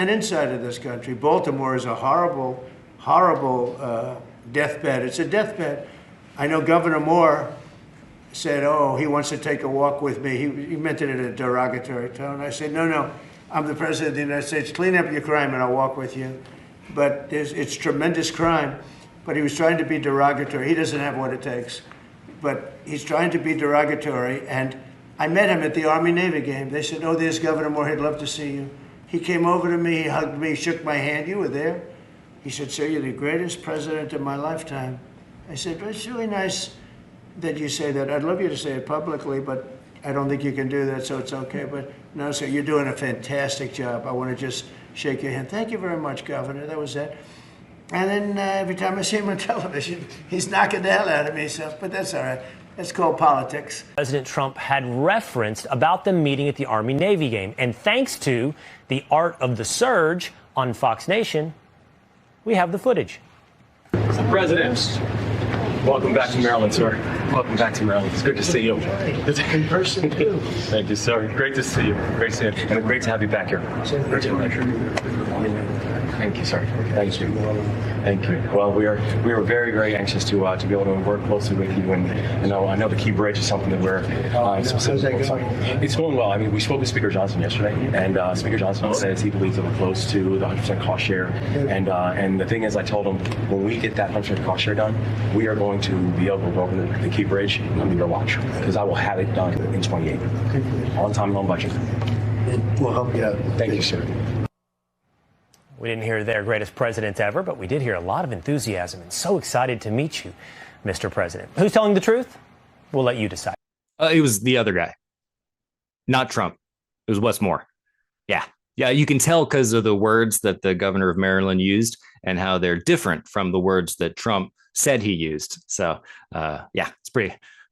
and inside of this country. Baltimore is a horrible, horrible deathbed. It's a deathbed. I know Governor Moore said, oh, he wants to take a walk with me. He meant it in a derogatory tone. I said, no, I'm the president of the United States. Clean up your crime and I'll walk with you. But it's tremendous crime. But he was trying to be derogatory. He doesn't have what it takes. But he's trying to be derogatory. And I met him at the Army-Navy game. They said, oh, there's Governor Moore. He'd love to see you. He came over to me. He hugged me, shook my hand. You were there. He said, sir, you're the greatest president of my lifetime. I said, well, it's really nice that you say that. I'd love you to say it publicly, but I don't think you can do that, so it's okay. But no, sir, you're doing a fantastic job. I want to just shake your hand. Thank you very much, Governor. That was it. And then every time I see him on television, he's knocking the hell out of me. So, but that's all right. That's called politics. President Trump had referenced about them meeting at the Army-Navy game. And thanks to the art of the surge on Fox Nation, we have the footage. Mr. President, welcome back to Maryland, sir. Welcome back to Maryland. It's good to see you. In person, too. Thank you, sir. Great to see you. Great to see you. And great to have you back here. Great to have you. Thank you, sir. Thank you. Thank you. Well, we are very, very anxious to be able to work closely with you, and I know the Key Bridge is something that we're specifically focused on. It's going well. I mean, we spoke with Speaker Johnson yesterday, and Speaker Johnson says he believes that we're close to the 100% cost share. And the thing is, I told him when we get that 100% cost share done, we are going to be able to open the Key Bridge under your watch, because I will have it done in 28, on time and on budget. We'll help you out. Thank you, sir. We didn't hear their greatest president ever, but we did hear a lot of enthusiasm and so excited to meet you, Mr. President. Who's telling the truth? We'll let you decide. It was the other guy, not Trump. It was Wes Moore. Yeah, you can tell because of the words that the governor of Maryland used and how they're different from the words that Trump said he used. So, it's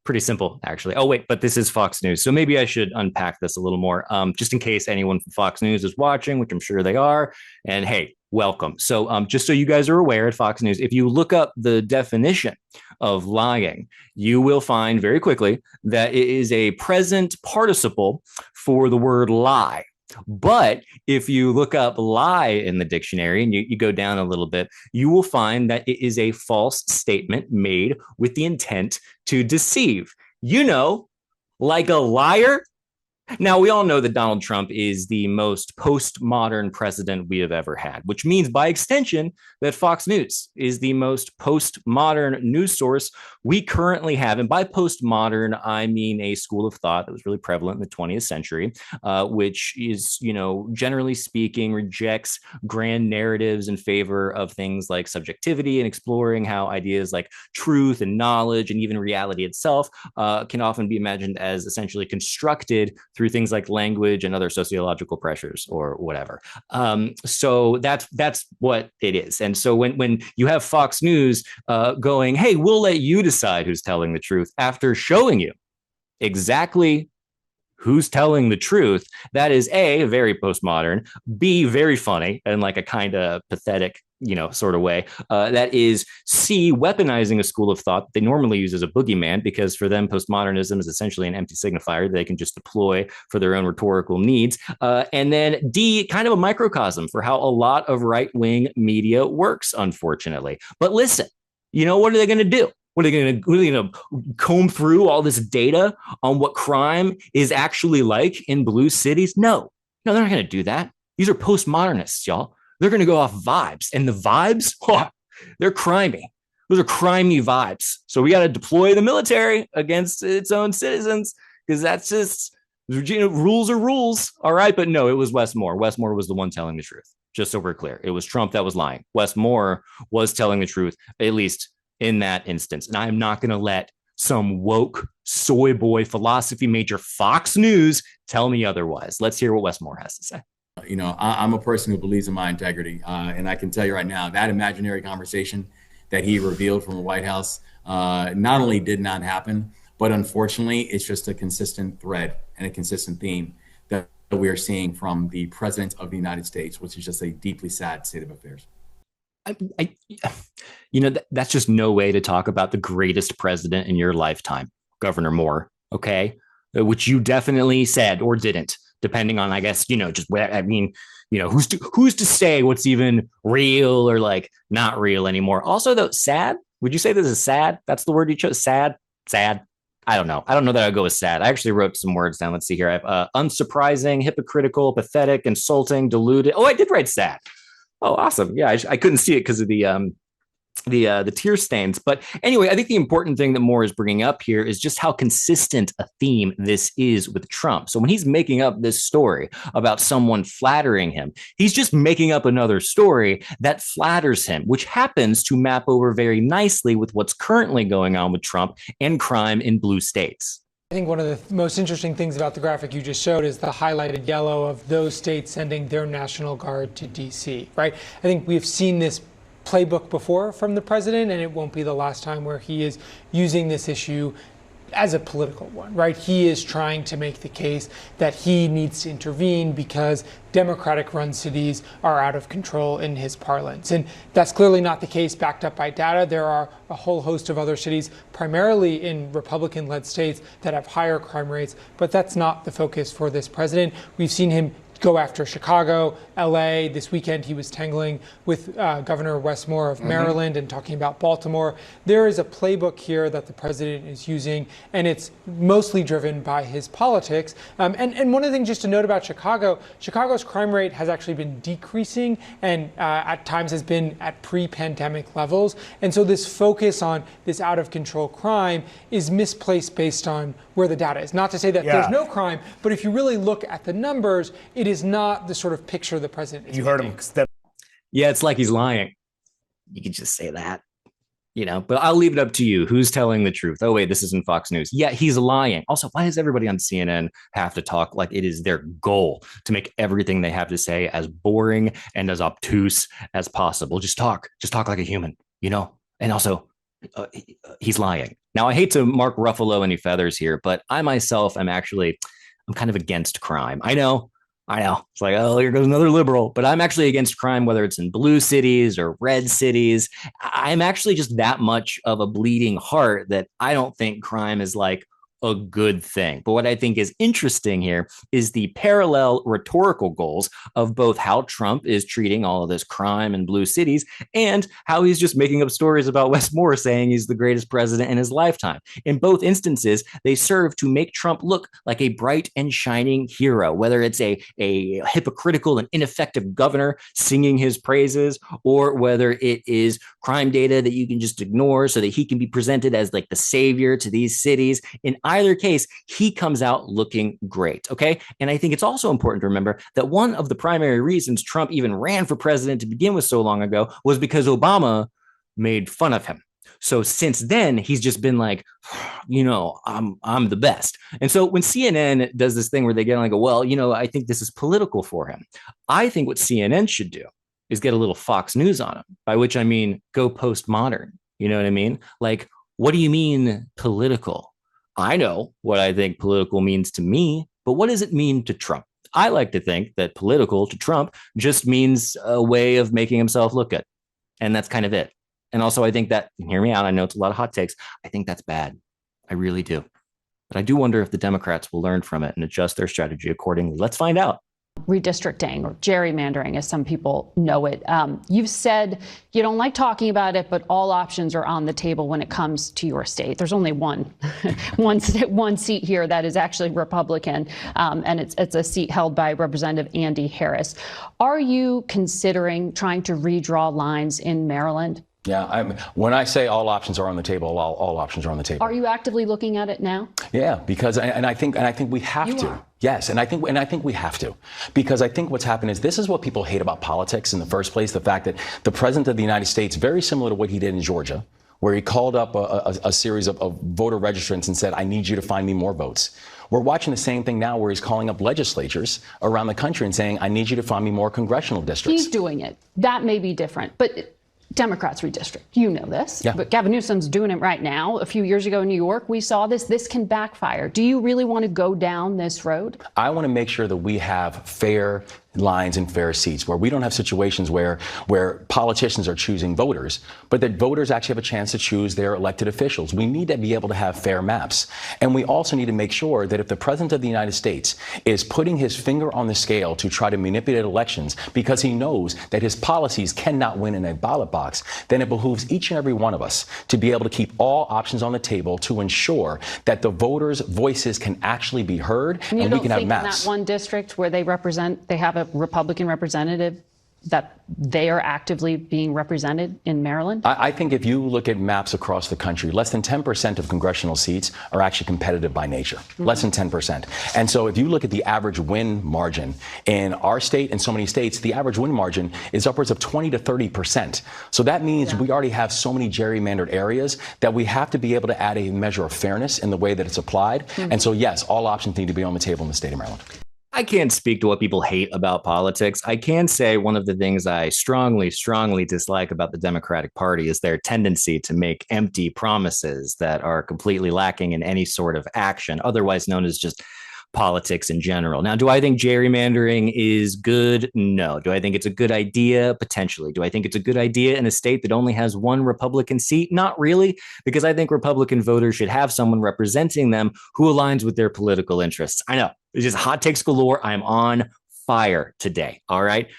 pretty simple, actually. Oh, wait, but this is Fox News. So maybe I should unpack this a little more, just in case anyone from Fox News is watching, which I'm sure they are. And hey, welcome. So just so you guys are aware at Fox News, if you look up the definition of lying, you will find very quickly that it is a present participle for the word lie. But if you look up lie in the dictionary and you go down a little bit, you will find that it is a false statement made with the intent to deceive. You know, like a liar. Now, we all know that Donald Trump is the most postmodern president we have ever had, which means by extension that Fox News is the most postmodern news source we currently have. And by postmodern, I mean a school of thought that was really prevalent in the 20th century, which is, generally speaking, rejects grand narratives in favor of things like subjectivity and exploring how ideas like truth and knowledge and even reality itself can often be imagined as essentially constructed through things like language and other sociological pressures or whatever. So that's what it is. And so when you have Fox News going, hey, we'll let you decide who's telling the truth after showing you exactly who's telling the truth, that is A, very postmodern, B, very funny and like a kind of pathetic sort of way. That is C, weaponizing a school of thought that they normally use as a boogeyman, because for them, postmodernism is essentially an empty signifier that they can just deploy for their own rhetorical needs. And then D, kind of a microcosm for how a lot of right-wing media works, unfortunately. But listen, what are they going to do? What are they going to comb through all this data on what crime is actually like in blue cities? No, they're not going to do that. These are postmodernists, y'all. They're going to go off vibes, and the vibes, they're crimey. Those are crimey vibes. So we got to deploy the military against its own citizens, because that's just, rules are rules. All right. But no, it was Wes Moore. Wes Moore was the one telling the truth. Just so we're clear. It was Trump that was lying. Wes Moore was telling the truth, at least in that instance. And I'm not going to let some woke soy boy philosophy major Fox News tell me otherwise. Let's hear what Wes Moore has to say. I'm a person who believes in my integrity. And I can tell you right now, that imaginary conversation that he revealed from the White House not only did not happen, but unfortunately, it's just a consistent thread and a consistent theme that we are seeing from the president of the United States, which is just a deeply sad state of affairs. That's just no way to talk about the greatest president in your lifetime, Governor Moore. Okay, which you definitely said or didn't, depending on, I guess, just where. I mean, who's to say what's even real or like not real anymore? Also, though, sad. Would you say this is sad? That's the word you chose. Sad. I don't know. I don't know that I'd go with sad. I actually wrote some words down. Let's see here. I have unsurprising, hypocritical, pathetic, insulting, deluded. Oh, I did write sad. Oh, awesome. Yeah, I couldn't see it because of the tear stains. But anyway, I think the important thing that Moore is bringing up here is just how consistent a theme this is with Trump. So when he's making up this story about someone flattering him, he's just making up another story that flatters him, which happens to map over very nicely with what's currently going on with Trump and crime in blue states. I think one of the most interesting things about the graphic you just showed is the highlighted yellow of those states sending their National Guard to D.C., right? I think we've seen this playbook before from the president, and it won't be the last time where he is using this issue as a political one, right? He is trying to make the case that he needs to intervene because Democratic-run cities are out of control in his parlance. And that's clearly not the case backed up by data. There are a whole host of other cities, primarily in Republican-led states, that have higher crime rates, but that's not the focus for this president. We've seen him go after Chicago, LA. This weekend he was tangling with Governor Wes Moore of Maryland and talking about Baltimore. There is a playbook here that the president is using, and it's mostly driven by his politics. And one of the things just to note about Chicago's crime rate has actually been decreasing and at times has been at pre-pandemic levels. And so this focus on this out of control crime is misplaced based on where the data is. Not to say that there's no crime, but if you really look at the numbers, it is not the sort of picture the president is painting. Yeah, it's like he's lying. You could just say that, but I'll leave it up to you. Who's telling the truth? Oh, wait, this isn't Fox News. Yeah, he's lying. Also, why does everybody on CNN have to talk like it is their goal to make everything they have to say as boring and as obtuse as possible? Just talk like a human, And also, he's lying. Now, I hate to Mark Ruffalo any feathers here, but I myself I'm kind of against crime. I know. It's like, oh, here goes another liberal. But I'm actually against crime, whether it's in blue cities or red cities. I'm actually just that much of a bleeding heart that I don't think crime is like a good thing. But what I think is interesting here is the parallel rhetorical goals of both how Trump is treating all of this crime in blue cities and how he's just making up stories about Wes Moore saying he's the greatest president in his lifetime. In both instances, they serve to make Trump look like a bright and shining hero, whether it's a hypocritical and ineffective governor singing his praises, or whether it is crime data that you can just ignore so that he can be presented as like the savior to these cities. In either case, he comes out looking great, okay? And I think it's also important to remember that one of the primary reasons Trump even ran for president to begin with so long ago was because Obama made fun of him. So since then, he's just been like, I'm the best. And so when CNN does this thing where they get on and go, well, I think this is political for him. I think what CNN should do is get a little Fox News on him, by which I mean go postmodern. You know what I mean? Like, what do you mean political? I know what I think political means to me, but what does it mean to Trump? I like to think that political to Trump just means a way of making himself look good. And that's kind of it. And also, I think that, hear me out, I know it's a lot of hot takes. I think that's bad. I really do. But I do wonder if the Democrats will learn from it and adjust their strategy accordingly. Let's find out. Redistricting, or gerrymandering, as some people know it. You've said you don't like talking about it, but all options are on the table when it comes to your state. There's only one seat here that is actually Republican, and it's a seat held by Representative Andy Harris. Are you considering trying to redraw lines in Maryland? Yeah, when I say all options are on the table, all options are on the table. Are you actively looking at it now? Yeah, because I think we have to. Yes, and I think we have to, because I think what's happened is this is what people hate about politics in the first place: the fact that the president of the United States, very similar to what he did in Georgia, where he called up a series of voter registrants and said, "I need you to find me more votes." We're watching the same thing now, where he's calling up legislatures around the country and saying, "I need you to find me more congressional districts." He's doing it. That may be different, but Democrats redistrict. You know this, yeah. But Gavin Newsom's doing it right now. A few years ago in New York, we saw this. This can backfire. Do you really want to go down this road? I want to make sure that we have fair lines and fair seats, where we don't have situations where politicians are choosing voters, but that voters actually have a chance to choose their elected officials. We need to be able to have fair maps. And we also need to make sure that if the President of the United States is putting his finger on the scale to try to manipulate elections because he knows that his policies cannot win in a ballot box, then it behooves each and every one of us to be able to keep all options on the table to ensure that the voters' voices can actually be heard and we can have maps. In that one district where they have a Republican representative, that they are actively being represented in Maryland? I think if you look at maps across the country, less than 10% of congressional seats are actually competitive by nature. Less than 10%. And so if you look at the average win margin in our state and so many states, the average win margin is upwards of 20 to 30%. So that means we already have so many gerrymandered areas that we have to be able to add a measure of fairness in the way that it's applied. And so, yes, all options need to be on the table in the state of Maryland. I can't speak to what people hate about politics. I can say one of the things I strongly, strongly dislike about the Democratic Party is their tendency to make empty promises that are completely lacking in any sort of action, otherwise known as just politics in general. Now, do I think gerrymandering is good? No. Do I think it's a good idea? Potentially. Do I think it's a good idea in a state that only has one Republican seat? Not really, because I think Republican voters should have someone representing them who aligns with their political interests. I know. It's just hot takes galore. I'm on fire today. All right.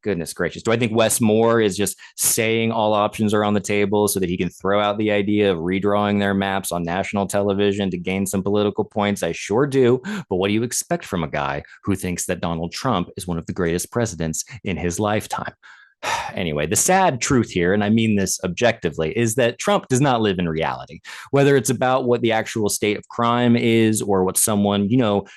Goodness gracious. Do I think Wes Moore is just saying all options are on the table so that he can throw out the idea of redrawing their maps on national television to gain some political points? I sure do. But what do you expect from a guy who thinks that Donald Trump is one of the greatest presidents in his lifetime? Anyway, the sad truth here, and I mean this objectively, is that Trump does not live in reality. Whether it's about what the actual state of crime is or what someone,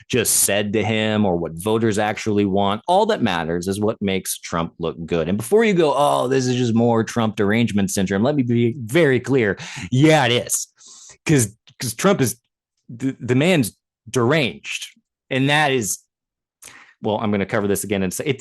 just said to him or what voters actually want, all that matters is what makes Trump look good. And before you go, oh, this is just more Trump derangement syndrome, let me be very clear. Yeah, it is. Because Trump is, the man's deranged. And that is, well, I'm going to cover this again and say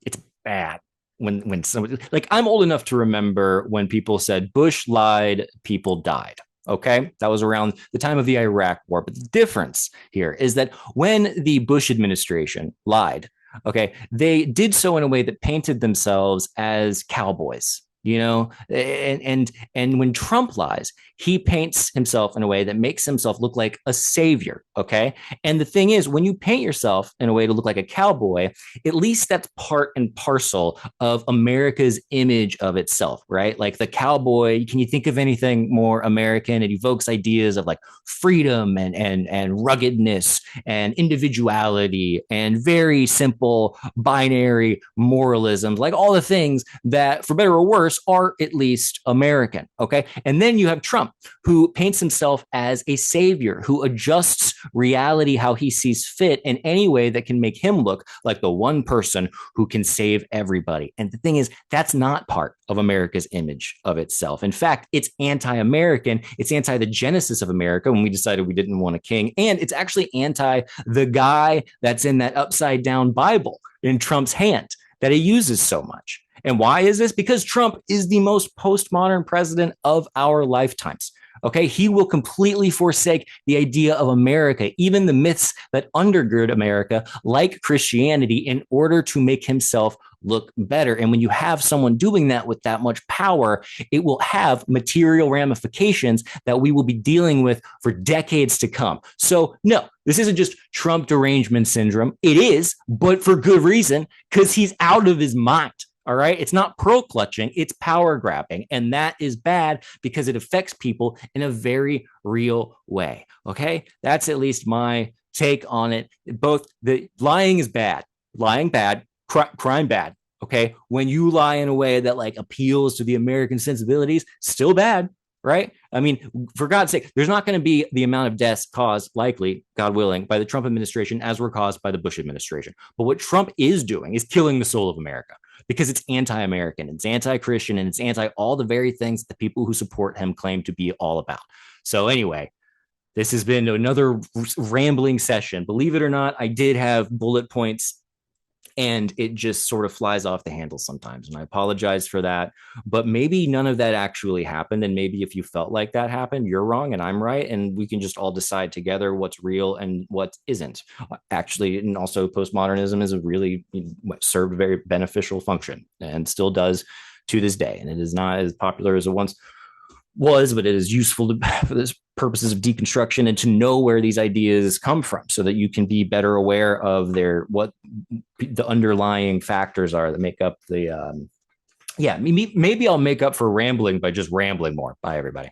it's bad. When somebody, like, I'm old enough to remember when people said Bush lied, people died. Okay, that was around the time of the Iraq War. But the difference here is that when the Bush administration lied, okay, they did so in a way that painted themselves as cowboys. And when Trump lies, he paints himself in a way that makes himself look like a savior. Okay. And the thing is, when you paint yourself in a way to look like a cowboy, at least that's part and parcel of America's image of itself, right? Like the cowboy, can you think of anything more American? It evokes ideas of like freedom and ruggedness and individuality and very simple binary moralism, like all the things that, for better or worse, are at least American. Okay. And then you have Trump, who paints himself as a savior, who adjusts reality how he sees fit in any way that can make him look like the one person who can save everybody. And the thing is, that's not part of America's image of itself. In fact, it's anti-American. It's anti the genesis of America when we decided we didn't want a king. And it's actually anti the guy that's in that upside down Bible in Trump's hand that he uses so much. And why is this? Because Trump is the most postmodern president of our lifetimes. Okay, he will completely forsake the idea of America, even the myths that undergird America, like Christianity, in order to make himself look better. And when you have someone doing that with that much power, it will have material ramifications that we will be dealing with for decades to come. So no, this isn't just Trump derangement syndrome. It is, but for good reason, because he's out of his mind. All right. It's not pearl clutching. It's power grabbing. And that is bad because it affects people in a very real way. OK, that's at least my take on it. Both the lying is bad, lying bad, crime bad. OK, when you lie in a way that like appeals to the American sensibilities, still bad. Right. I mean, for God's sake, there's not going to be the amount of deaths caused, likely, God willing, by the Trump administration as were caused by the Bush administration. But what Trump is doing is killing the soul of America. Because it's anti-American, it's anti-Christian, and it's anti all the very things that the people who support him claim to be all about. So anyway, this has been another rambling session. Believe it or not, I did have bullet points and it just sort of flies off the handle sometimes. And I apologize for that, but maybe none of that actually happened. And maybe if you felt like that happened, you're wrong and I'm right. And we can just all decide together what's real and what isn't actually. And also postmodernism is a really served a very beneficial function and still does to this day. And it is not as popular as it once was, but it is useful for this purposes of deconstruction and to know where these ideas come from so that you can be better aware of what the underlying factors are that make up the maybe I'll make up for rambling by just rambling more. Bye everybody.